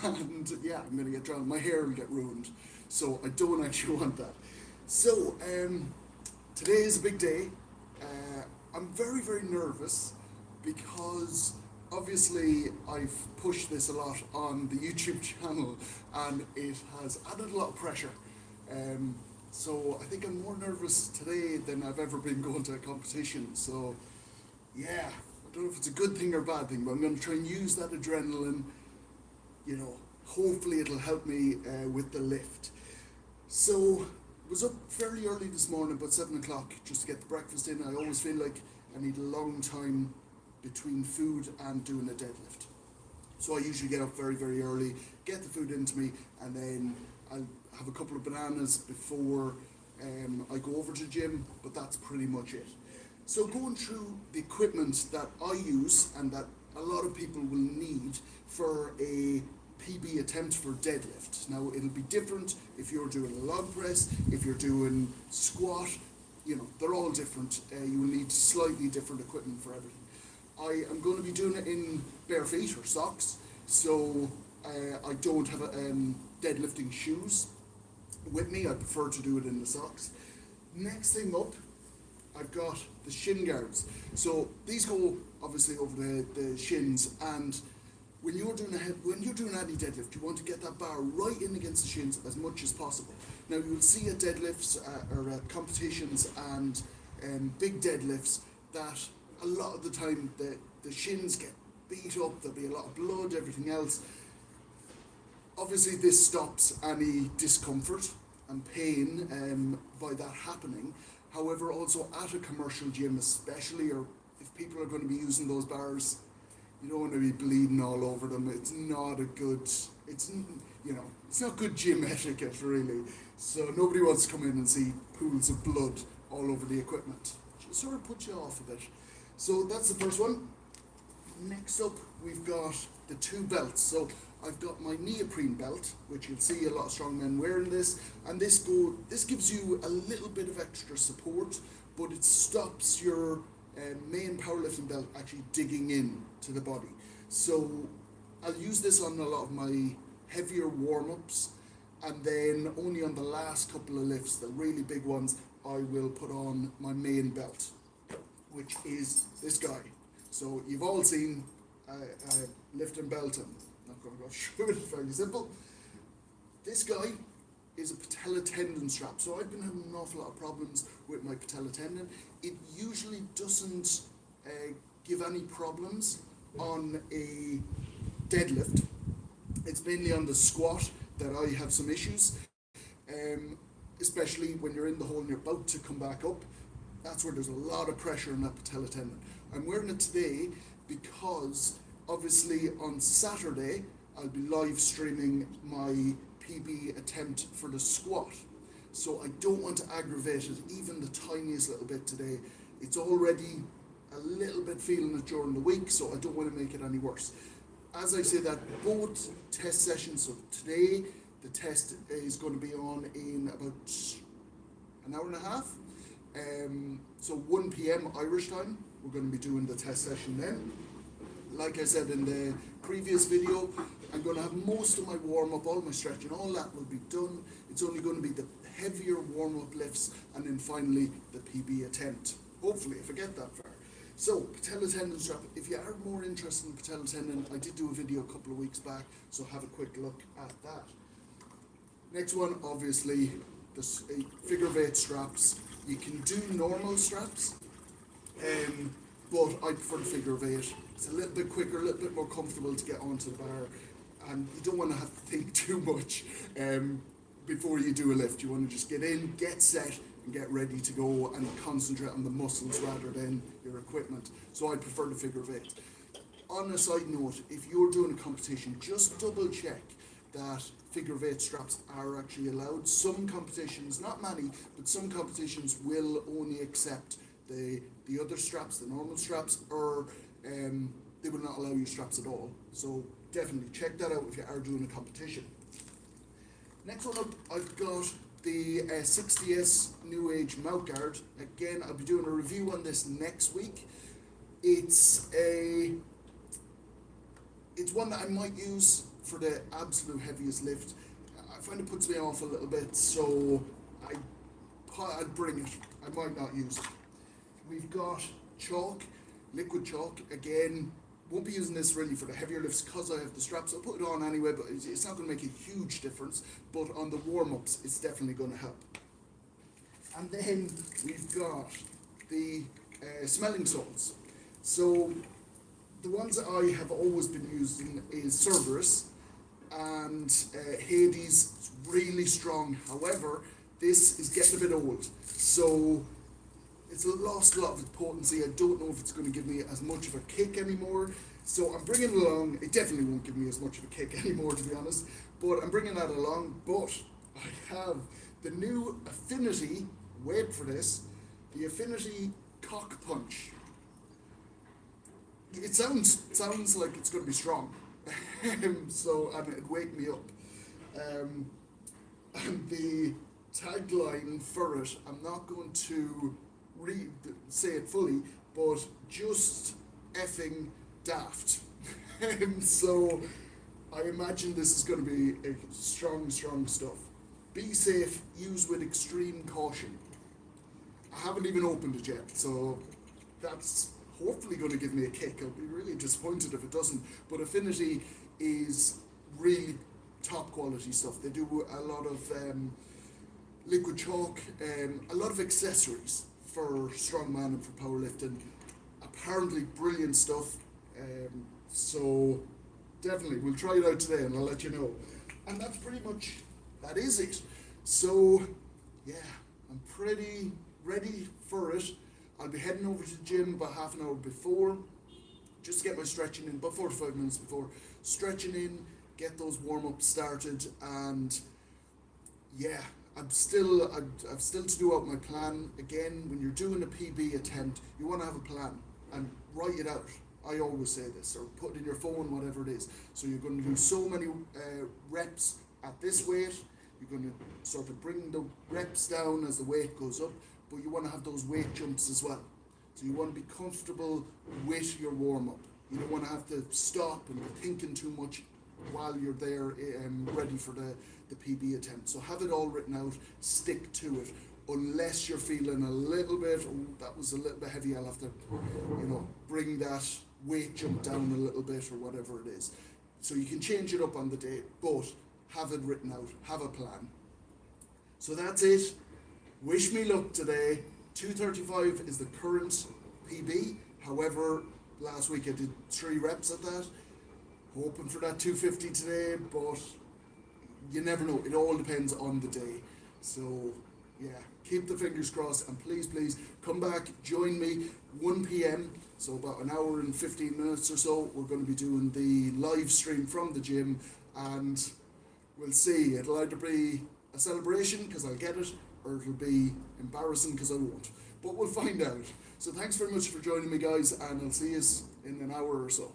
and yeah, I'm going to get drowned. My hair will get ruined. So I don't actually want that. So today is a big day. I'm very, very nervous because obviously I've pushed this a lot on the YouTube channel and it has added a lot of pressure. So I think I'm more nervous today than I've ever been going to a competition. So yeah, I don't know if it's a good thing or a bad thing, but I'm going to try and use that adrenaline. Hopefully it'll help me with the lift. So I was up fairly early this morning, about 7 o'clock, just to get the breakfast in. I always feel like I need a long time between food and doing a deadlift. So I usually get up very, very early, get the food into me, and then I'll have a couple of bananas before I go over to the gym, but that's pretty much it. So going through the equipment that I use and that a lot of people will need for a PB attempt for deadlift. Now it'll be different if you're doing a log press, if you're doing squat, they're all different. You will need slightly different equipment for everything. I am going to be doing it in bare feet or socks, so I don't have deadlifting shoes with me. I prefer to do it in the socks. Next thing up, I've got the Shin Guards. So these go obviously over the shins, and when you're doing any deadlift, you want to get that bar right in against the shins as much as possible. Now you will see at deadlifts or at competitions and big deadlifts that a lot of the time the shins get beat up, there'll be a lot of blood, everything else. Obviously this stops any discomfort and pain by that happening. However, also at a commercial gym especially, or if people are going to be using those bars, you don't want to be bleeding all over them. It's not not good gym etiquette really. So nobody wants to come in and see pools of blood all over the equipment. It sort of puts you off a bit. So that's the first one. Next up, we've got the two belts. So I've got my neoprene belt, which you'll see a lot of strongmen wearing this, and this gives you a little bit of extra support, but it stops your main powerlifting belt actually digging in to the body. So I'll use this on a lot of my heavier warm-ups, and then only on the last couple of lifts, the really big ones, I will put on my main belt, which is this guy. So you've all seen a lifting belt, and I'm not going to go through it, it's fairly simple. This guy is a patella tendon strap. So I've been having an awful lot of problems with my patella tendon. It usually doesn't give any problems on a deadlift. It's mainly on the squat that I have some issues, especially when you're in the hole and you're about to come back up. That's where there's a lot of pressure on that patella tendon. I'm wearing it today because obviously on Saturday I'll be live streaming my PB attempt for the squat. So I don't want to aggravate it even the tiniest little bit today. It's already a little bit feeling it during the week, so I don't want to make it any worse. As I say that, both test sessions, so today the test is going to be on in about an hour and a half. So 1 p.m. Irish time, we're going to be doing the test session then. Like I said in the previous video, I'm going to have most of my warm-up, all my stretching, all that will be done. It's only going to be the heavier warm-up lifts and then finally the PB attempt. Hopefully, if I get that far. So, patella tendon strap. If you are more interested in patella tendon, I did do a video a couple of weeks back, so have a quick look at that. Next one, obviously, the figure of 8 straps. You can do normal straps, but I prefer the figure of 8. It's a little bit quicker, a little bit more comfortable to get onto the bar, and you don't want to have to think too much before you do a lift. You want to just get in, get set, and get ready to go and concentrate on the muscles rather than your equipment. So I prefer the figure of 8. On a side note, if you're doing a competition, just double check that figure of 8 straps are actually allowed. Some competitions, not many, but some competitions will only accept the other straps, the normal straps, or they will not allow you straps at all. So definitely check that out if you are doing a competition. Next one up, I've got the 60S New Age mount guard. Again, I'll be doing a review on this next week. It's one that I might use for the absolute heaviest lift. I find it puts me off a little bit, so I'd bring it. I might not use it. We've got chalk, liquid chalk. Again, won't be using this really for the heavier lifts because I have the straps. I'll put it on anyway, but it's not going to make a huge difference. But on the warm-ups, it's definitely going to help. And then we've got the smelling salts. So the ones that I have always been using is Cerberus and Hades. It's really strong. However, this is getting a bit old, so it's lost a lot of its potency. I don't know if it's going to give me as much of a kick anymore. So I'm bringing it along. It definitely won't give me as much of a kick anymore, to be honest. But I'm bringing that along. But I have the new Affinity. Wait for this. The Affinity Cock Punch. It sounds like it's going to be strong. So and it'd wake me up. And the tagline for it, I'm not going to say it fully, but just effing daft. So I imagine this is going to be a strong stuff. Be safe, use with extreme caution. I haven't even opened it yet, so that's hopefully going to give me a kick. I'll be really disappointed if it doesn't, but Affinity is really top quality stuff. They do a lot of liquid chalk, a lot of accessories for strongman and for powerlifting. Apparently brilliant stuff. So definitely we'll try it out today and I'll let you know. And that's pretty much, that is it. So yeah, I'm pretty ready for it. I'll be heading over to the gym about half an hour before, just to get my stretching in, about 45 minutes before, stretching in, get those warm-ups started, and yeah, I've still to do out my plan. Again, when you're doing a PB attempt, you want to have a plan and write it out. I always say this, or put it in your phone, whatever it is. So you're going to do so many reps at this weight, you're going to sort of bring the reps down as the weight goes up, but you want to have those weight jumps as well. So you want to be comfortable with your warm-up. You don't want to have to stop and be thinking too much while you're there ready for the PB attempt. So have it all written out, stick to it. Unless you're feeling a little bit, oh, that was a little bit heavy, I'll have to, bring that weight jump down a little bit or whatever it is. So you can change it up on the day, but have it written out, have a plan. So that's it. Wish me luck today. 235 is the current PB. However, last week I did 3 reps at that. Hoping for that 250 today, but you never know. It all depends on the day. So yeah, keep the fingers crossed, and please come back, join me 1 p.m. So about an hour and 15 minutes or so, we're going to be doing the live stream from the gym, and we'll see. It'll either be a celebration because I'll get it, or it'll be embarrassing because I won't. But we'll find out. So thanks very much for joining me, guys, and I'll see you in an hour or so.